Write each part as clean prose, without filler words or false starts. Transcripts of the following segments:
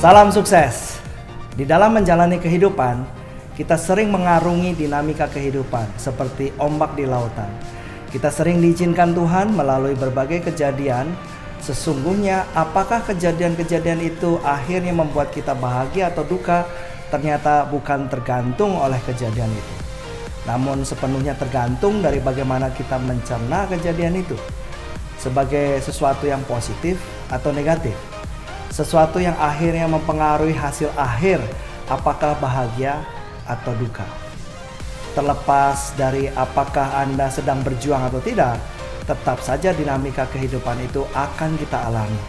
Salam sukses. Di dalam menjalani kehidupan, kita sering mengarungi dinamika kehidupan seperti ombak di lautan. Kita sering diizinkan Tuhan melalui berbagai kejadian. Sesungguhnya apakah kejadian-kejadian itu akhirnya membuat kita bahagia atau duka? Ternyata bukan tergantung oleh kejadian itu, namun sepenuhnya tergantung dari bagaimana kita mencerna kejadian itu sebagai sesuatu yang positif atau negatif. Sesuatu yang akhirnya mempengaruhi hasil akhir, apakah bahagia atau duka. Terlepas dari apakah Anda sedang berjuang atau tidak, tetap saja dinamika kehidupan itu akan kita alami.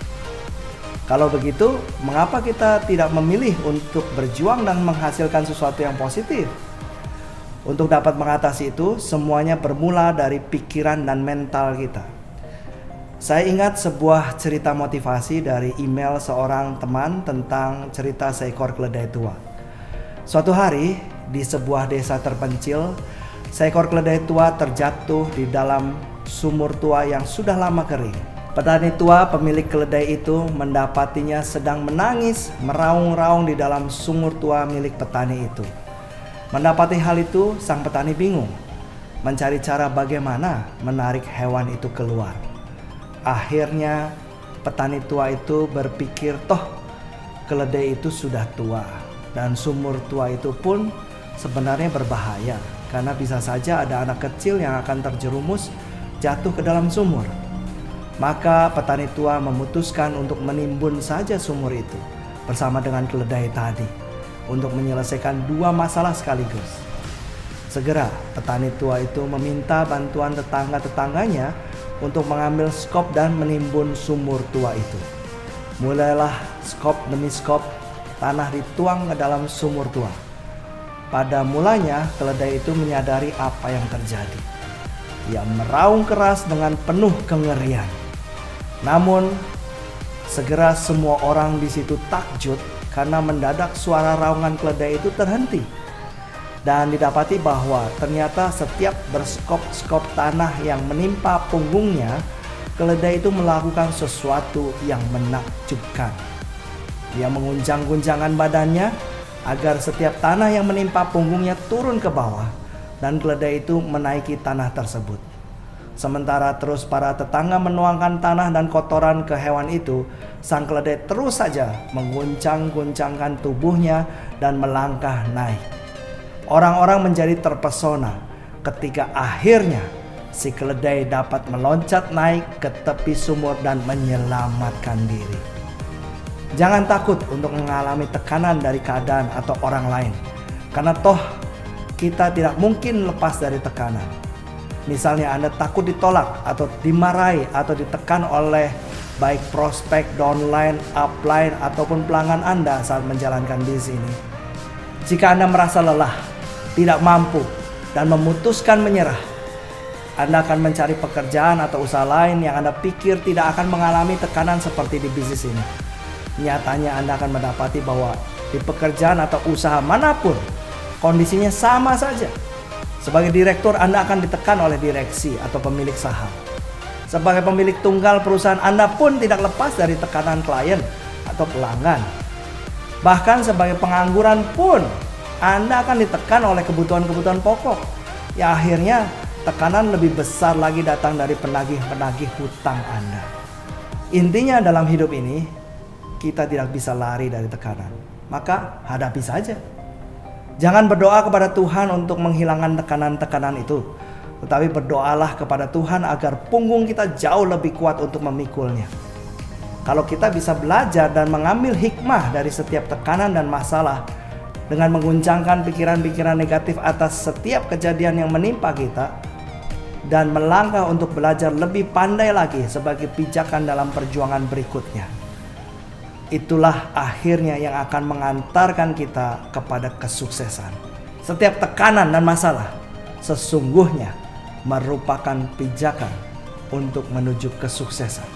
Kalau begitu, mengapa kita tidak memilih untuk berjuang dan menghasilkan sesuatu yang positif? Untuk dapat mengatasi itu, semuanya bermula dari pikiran dan mental kita. Saya ingat sebuah cerita motivasi dari email seorang teman tentang cerita seekor keledai tua. Suatu hari, di sebuah desa terpencil, seekor keledai tua terjatuh di dalam sumur tua yang sudah lama kering. Petani tua pemilik keledai itu mendapatinya sedang menangis meraung-raung di dalam sumur tua milik petani itu. Mendapati hal itu, sang petani bingung, mencari cara bagaimana menarik hewan itu keluar. Akhirnya petani tua itu berpikir, toh keledai itu sudah tua dan sumur tua itu pun sebenarnya berbahaya karena bisa saja ada anak kecil yang akan terjerumus jatuh ke dalam sumur. Maka petani tua memutuskan untuk menimbun saja sumur itu bersama dengan keledai tadi untuk menyelesaikan dua masalah sekaligus. Segera petani tua itu meminta bantuan tetangga-tetangganya untuk mengambil skop dan menimbun sumur tua itu. Mulailah skop demi skop tanah dituang ke dalam sumur tua. Pada mulanya keledai itu menyadari apa yang terjadi. Ia meraung keras dengan penuh kengerian. Namun segera semua orang di situ takjub karena mendadak suara raungan keledai itu terhenti. Dan didapati bahwa ternyata setiap berskop-skop tanah yang menimpa punggungnya, keledai itu melakukan sesuatu yang menakjubkan. Dia mengunjang-gunjangkan badannya agar setiap tanah yang menimpa punggungnya turun ke bawah dan keledai itu menaiki tanah tersebut. Sementara terus para tetangga menuangkan tanah dan kotoran ke hewan itu, sang keledai terus saja mengguncang-guncangkan tubuhnya dan melangkah naik. Orang-orang menjadi terpesona ketika akhirnya si keledai dapat meloncat naik ke tepi sumur dan menyelamatkan diri. Jangan takut untuk mengalami tekanan dari keadaan atau orang lain, karena toh kita tidak mungkin lepas dari tekanan. Misalnya Anda takut ditolak atau dimarahi atau ditekan oleh baik prospek downline, upline ataupun pelanggan Anda saat menjalankan bisnis ini. Jika Anda merasa lelah, tidak mampu, dan memutuskan menyerah, Anda akan mencari pekerjaan atau usaha lain yang Anda pikir tidak akan mengalami tekanan seperti di bisnis ini. Nyatanya Anda akan mendapati bahwa di pekerjaan atau usaha manapun kondisinya sama saja. Sebagai direktur, Anda akan ditekan oleh direksi atau pemilik saham. Sebagai pemilik tunggal perusahaan, Anda pun tidak lepas dari tekanan klien atau pelanggan. Bahkan sebagai pengangguran pun Anda akan ditekan oleh kebutuhan-kebutuhan pokok. Ya akhirnya tekanan lebih besar lagi datang dari penagih-penagih hutang Anda. Intinya dalam hidup ini, kita tidak bisa lari dari tekanan. Maka hadapi saja. Jangan berdoa kepada Tuhan untuk menghilangkan tekanan-tekanan itu, tetapi berdoalah kepada Tuhan agar punggung kita jauh lebih kuat untuk memikulnya. Kalau kita bisa belajar dan mengambil hikmah dari setiap tekanan dan masalah, dengan mengguncangkan pikiran-pikiran negatif atas setiap kejadian yang menimpa kita, dan melangkah untuk belajar lebih pandai lagi sebagai pijakan dalam perjuangan berikutnya, itulah akhirnya yang akan mengantarkan kita kepada kesuksesan. Setiap tekanan dan masalah sesungguhnya merupakan pijakan untuk menuju kesuksesan.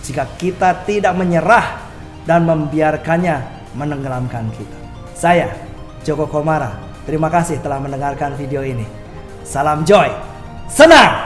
Jika kita tidak menyerah dan membiarkannya menenggelamkan kita. Saya, Joko Komara, terima kasih telah mendengarkan video ini. Salam joy, senang!